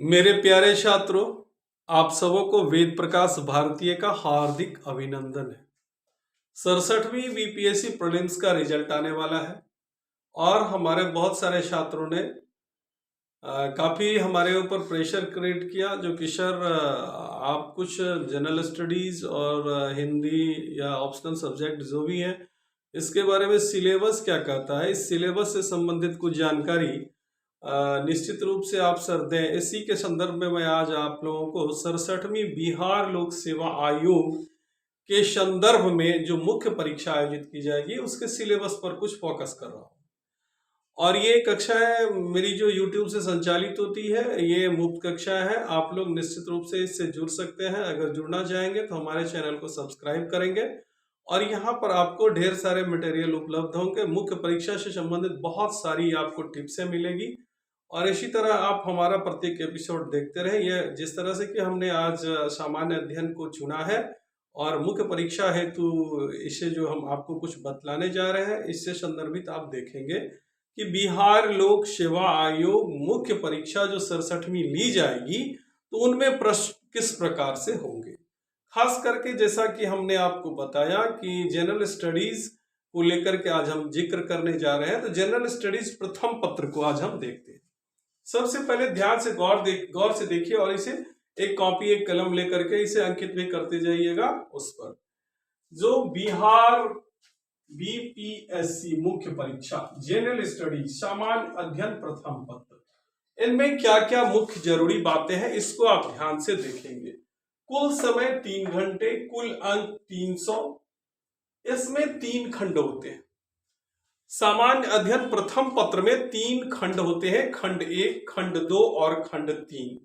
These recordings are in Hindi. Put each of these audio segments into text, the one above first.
मेरे प्यारे छात्रों, आप सबों को वेद प्रकाश भारतीय का हार्दिक अभिनंदन है। 67वीं बीपीएससी प्रीलिम्स का रिजल्ट आने वाला है और हमारे बहुत सारे छात्रों ने काफ़ी हमारे ऊपर प्रेशर क्रिएट किया जो कि सर आप कुछ जनरल स्टडीज़ और हिंदी या ऑप्शनल सब्जेक्ट जो भी हैं इसके बारे में सिलेबस क्या कहता है, इस सिलेबस से संबंधित कुछ जानकारी निश्चित रूप से आप सर दें। इसी के संदर्भ में मैं आज आप लोगों को 67वीं बिहार लोक सेवा आयोग के संदर्भ में जो मुख्य परीक्षा आयोजित की जाएगी उसके सिलेबस पर कुछ फोकस कर रहा हूँ। और ये कक्षाएं मेरी जो YouTube से संचालित होती है, ये मुफ्त कक्षा है। आप लोग निश्चित रूप से इससे जुड़ सकते हैं। अगर जुड़ना चाहेंगे तो हमारे चैनल को सब्सक्राइब करेंगे और यहाँ पर आपको ढेर सारे मटेरियल उपलब्ध होंगे। मुख्य परीक्षा से संबंधित बहुत सारी आपको टिप्सें मिलेगी और इसी तरह आप हमारा प्रत्येक एपिसोड देखते रहे। ये जिस तरह से कि हमने आज सामान्य अध्ययन को चुना है और मुख्य परीक्षा हेतु इसे जो हम आपको कुछ बतलाने जा रहे हैं, इससे संदर्भित आप देखेंगे कि बिहार लोक सेवा आयोग मुख्य परीक्षा जो 67वीं ली जाएगी तो उनमें प्रश्न किस प्रकार से होंगे। खास करके जैसा कि हमने आपको बताया कि जनरल स्टडीज को लेकर के आज हम जिक्र करने जा रहे हैं, तो जनरल स्टडीज प्रथम पत्र को आज हम देखते हैं। सबसे पहले ध्यान से गौर से देखिए और इसे एक कॉपी एक कलम लेकर के इसे अंकित भी करते जाइएगा। उस पर जो बिहार बीपीएससी मुख्य परीक्षा जनरल स्टडी सामान्य अध्ययन प्रथम पत्र, इनमें क्या क्या मुख्य जरूरी बातें हैं इसको आप ध्यान से देखेंगे। कुल समय 3 घंटे, कुल अंक 300। इसमें 3 खंड होते हैं। सामान्य अध्ययन प्रथम पत्र में 3 खंड होते हैं, खंड 1, खंड 2 और खंड 3।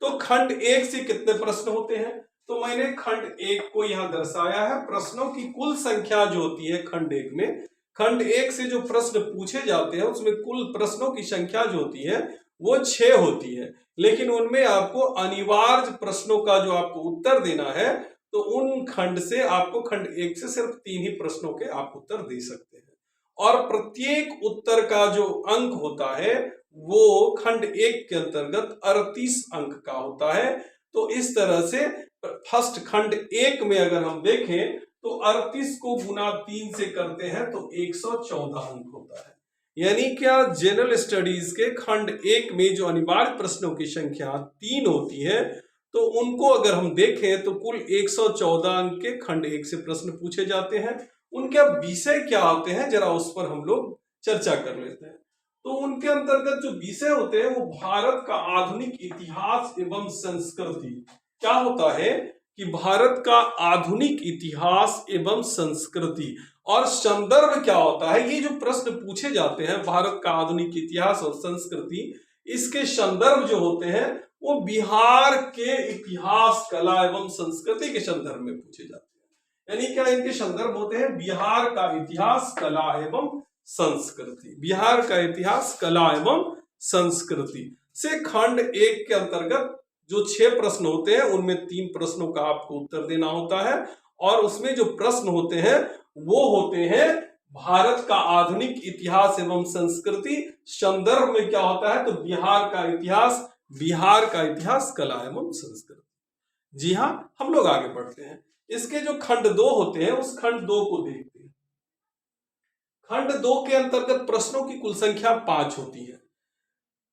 तो खंड 1 से कितने प्रश्न होते हैं, तो मैंने खंड 1 को यहां दर्शाया है। प्रश्नों की कुल संख्या जो होती है खंड 1 में, खंड 1 से जो प्रश्न पूछे जाते हैं उसमें कुल प्रश्नों की संख्या जो होती है वो 6 होती है, लेकिन उनमें आपको अनिवार्य प्रश्नों का जो आपको उत्तर देना है तो उन खंड से आपको खंड 1 से सिर्फ 3 ही प्रश्नों के आप उत्तर दे सकते हैं और प्रत्येक उत्तर का जो अंक होता है वो खंड 1 के अंतर्गत 38 अंक का होता है। तो इस तरह से फर्स्ट खंड 1 में अगर हम देखें तो 38 को गुना 3 से करते हैं तो 114 अंक होता है। यानी क्या जनरल स्टडीज के खंड 1 में जो अनिवार्य प्रश्नों की संख्या 3 होती है तो उनको अगर हम देखें तो कुल 114 अंक के खंड 1 से प्रश्न पूछे जाते हैं। उनके विषय क्या होते हैं जरा उस पर हम लोग चर्चा कर लेते हैं। तो उनके अंतर्गत जो विषय होते हैं वो भारत का आधुनिक इतिहास एवं संस्कृति। क्या होता है कि भारत का आधुनिक इतिहास एवं संस्कृति और संदर्भ क्या होता है। ये जो प्रश्न पूछे जाते हैं भारत का आधुनिक इतिहास और संस्कृति, इसके संदर्भ जो होते हैं वो बिहार के इतिहास, कला एवं संस्कृति के संदर्भ में पूछे जाते हैं। यानी क्या इनके संदर्भ होते हैं बिहार का इतिहास, कला एवं संस्कृति। बिहार का इतिहास, कला एवं संस्कृति से खंड 1 के अंतर्गत जो 6 प्रश्न होते हैं उनमें 3 प्रश्नों का आपको उत्तर देना होता है और उसमें जो प्रश्न होते हैं वो होते हैं भारत का आधुनिक इतिहास एवं संस्कृति। संदर्भ में क्या होता है तो बिहार का इतिहास, कला एवं संस्कृति। जी हाँ, हम लोग आगे बढ़ते हैं। इसके जो खंड 2 होते हैं उस खंड 2 को देखते हैं। खंड 2 के अंतर्गत प्रश्नों की कुल संख्या 5 होती है।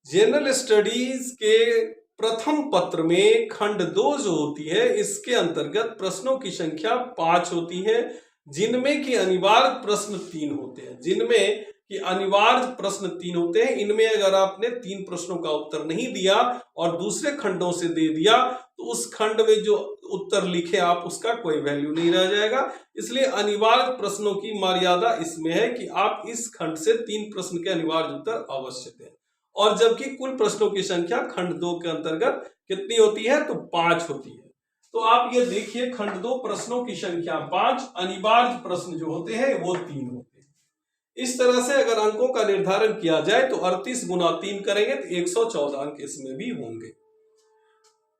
जनरल स्टडीज के प्रथम पत्र में खंड 2 जो होती है इसके अंतर्गत प्रश्नों की संख्या 5 होती है, जिनमें कि अनिवार्य प्रश्न 3 होते हैं। इनमें अगर आपने 3 प्रश्नों का उत्तर नहीं दिया और दूसरे खंडों से दे दिया तो उस खंड में जो उत्तर लिखे आप उसका कोई वैल्यू नहीं रह जाएगा। इसलिए अनिवार्य प्रश्नों की मर्यादा इसमें है कि आप इस खंड से 3 प्रश्न के अनिवार्य उत्तर अवश्य दें और जबकि कुल प्रश्नों की संख्या खंड 2 के अंतर्गत कितनी होती है तो 5 होती है। तो आप ये देखिए खंड 2 प्रश्नों की संख्या 5, अनिवार्य प्रश्न जो होते हैं वो 3 होते हैं। इस तरह से अगर अंकों का निर्धारण किया जाए तो 38 गुना 3 करेंगे तो 114 अंक इसमें भी होंगे।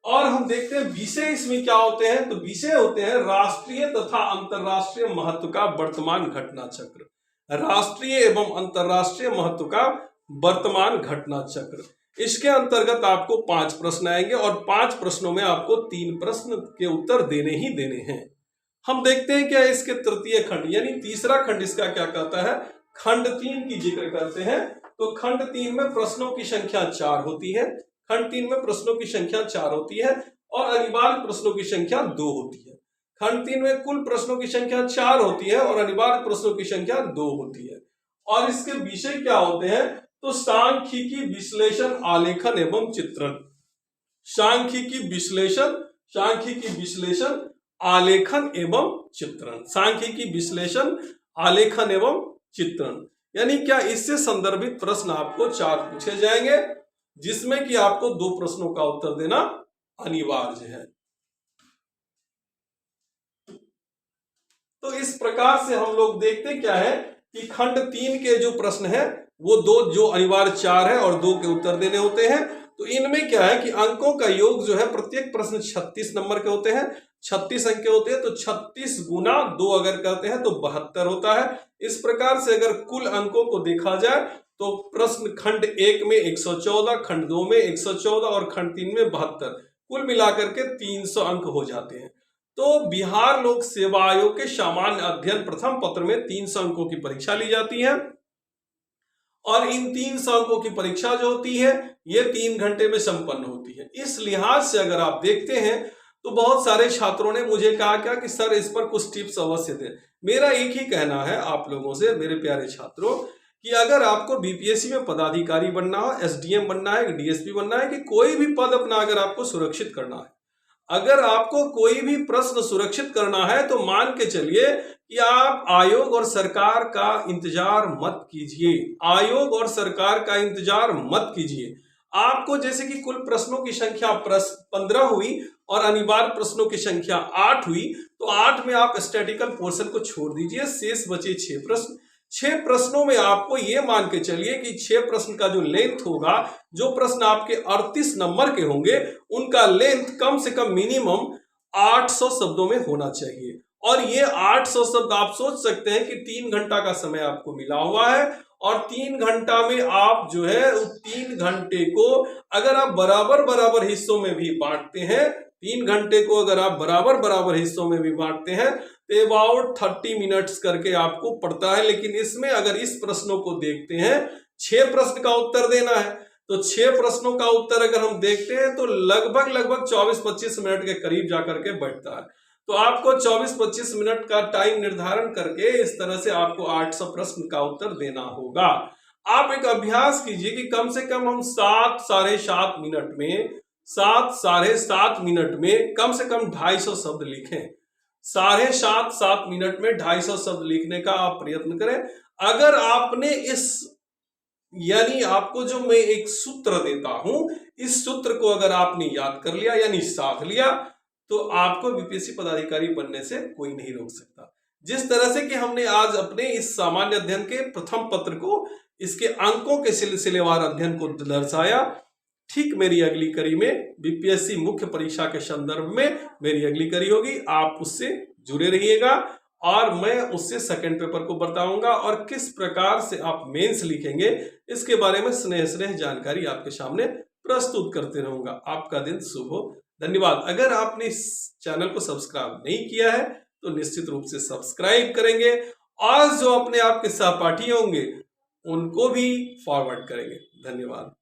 और हम देखते हैं विषय इसमें क्या होते हैं तो विषय होते हैं राष्ट्रीय तथा अंतरराष्ट्रीय महत्व का वर्तमान घटना चक्र। राष्ट्रीय एवं अंतरराष्ट्रीय महत्व का वर्तमान घटना चक्र। इसके अंतर्गत आपको 5 प्रश्न आएंगे और 5 प्रश्नों में आपको 3 प्रश्न के उत्तर देने ही देने हैं। हम देखते हैं क्या इसके तृतीय खंड यानी तीसरा खंड इसका क्या कहता है, खंड 3 की जिक्र करते हैं। तो खंड 3 में प्रश्नों की संख्या 4 होती है, खंड 3 में प्रश्नों की संख्या 4 होती है और अनिवार्य प्रश्नों की संख्या 2 होती है। खंड 3 में कुल प्रश्नों की संख्या 4 होती है और अनिवार्य प्रश्नों की संख्या 2 होती है। और इसके विषय क्या होते हैं, तो सांख्यिकी विश्लेषण, आलेखन एवं चित्रण। सांख्यिकी विश्लेषण, आलेखन एवं चित्रण। सांख्यिकी विश्लेषण, आलेखन एवं चित्रण यानी क्या, इससे संदर्भित प्रश्न आपको 4 पूछे जाएंगे जिसमें कि आपको 2 प्रश्नों का उत्तर देना अनिवार्य है। तो इस प्रकार से हम लोग देखते क्या है कि खंड 3 के जो प्रश्न है वो 2 जो अनिवार्य 4 है और 2 के उत्तर देने होते हैं। तो इनमें क्या है कि अंकों का योग जो है प्रत्येक प्रश्न 36 नंबर के होते हैं, 36 अंक के होते हैं। तो 36 गुना 2 अगर करते हैं तो 72 होता है। इस प्रकार से अगर कुल अंकों को देखा जाए तो प्रश्न खंड 1 में 114, खंड 2 में 114 और खंड 3 में 72, कुल मिलाकर के 300 अंक हो जाते हैं। तो बिहार लोक सेवा आयोग के सामान्य अध्ययन प्रथम पत्र में 300 अंकों की परीक्षा ली जाती है और इन 300 अंकों की परीक्षा जो होती है ये 3 घंटे में संपन्न होती है। इस लिहाज से अगर आप देखते हैं तो बहुत सारे छात्रों ने मुझे कहा क्या कि सर इस पर कुछ टिप्स अवश्य दें। मेरा एक ही कहना है आप लोगों से, मेरे प्यारे छात्रों, कि अगर आपको बीपीएससी में पदाधिकारी बनना हो, एसडीएम बनना है, डीएसपी बनना है, कि कोई भी पद अपना अगर आपको सुरक्षित करना है, अगर आपको कोई भी प्रश्न सुरक्षित करना है तो मान के चलिए कि आप आयोग और सरकार का इंतजार मत कीजिए। आयोग और सरकार का इंतजार मत कीजिए। आपको जैसे कि कुल प्रश्नों की संख्या 15 हुई और अनिवार्य प्रश्नों की संख्या 8 हुई, तो 8 में आप स्टैटिकल पोर्शन को छोड़ दीजिए, शेष बचे 6 प्रश्न। 6 प्रश्नों में आपको ये मान के चलिए कि 6 प्रश्न का जो लेंथ होगा, जो प्रश्न आपके 38 नंबर के होंगे, उनका लेंथ कम से कम मिनिमम 800 शब्दों में होना चाहिए। और ये 800 शब्द आप सोच सकते हैं कि 3 घंटा का समय आपको मिला हुआ है और 3 घंटा में आप जो है उस 3 घंटे को अगर आप बराबर हिस्सों में भी बांटते हैं, 3 घंटे को अगर आप बराबर हिस्सों में भी बांटते हैं तो अबाउट 30 मिनट्स करके आपको पड़ता है। लेकिन इसमें अगर इस प्रश्नों को देखते हैं, 6 प्रश्न का उत्तर देना है, तो 6 प्रश्नों का उत्तर अगर हम देखते हैं तो लगभग 24-25 मिनट के करीब जाकर के बैठता है। तो आपको 24-25 मिनट का टाइम निर्धारण करके इस तरह से आपको 800 प्रश्न का उत्तर देना होगा। आप एक अभ्यास कीजिए कि कम से कम हम 7 साढ़े 7 मिनट में कम से कम 250 शब्द लिखें। 7.5 मिनट में 250 शब्द लिखने का आप प्रयत्न करें। अगर आपने यानी आपको जो मैं एक सूत्र देता हूं, इस सूत्र को अगर आपने याद कर लिया यानी साध लिया, तो आपको बीपीएससी पदाधिकारी बनने से कोई नहीं रोक सकता। जिस तरह से कि हमने आज अपने इस सामान्य अध्ययन के प्रथम पत्र को, इसके अंकों के सिलसिलेवार अध्ययन को दर्शाया, ठीक मेरी अगली कड़ी में बीपीएससी मुख्य परीक्षा के संदर्भ में मेरी अगली कड़ी होगी। आप उससे जुड़े रहिएगा और मैं उससे सेकंड पेपर को बताऊंगा और किस प्रकार से आप मेंस लिखेंगे इसके बारे में स्नेह जानकारी आपके सामने प्रस्तुत करते रहूंगा। आपका दिन शुभ हो। धन्यवाद। अगर आपने इस चैनल को सब्सक्राइब नहीं किया है तो निश्चित रूप से सब्सक्राइब करेंगे और जो अपने आपके सहपाठी होंगे उनको भी फॉरवर्ड करेंगे। धन्यवाद।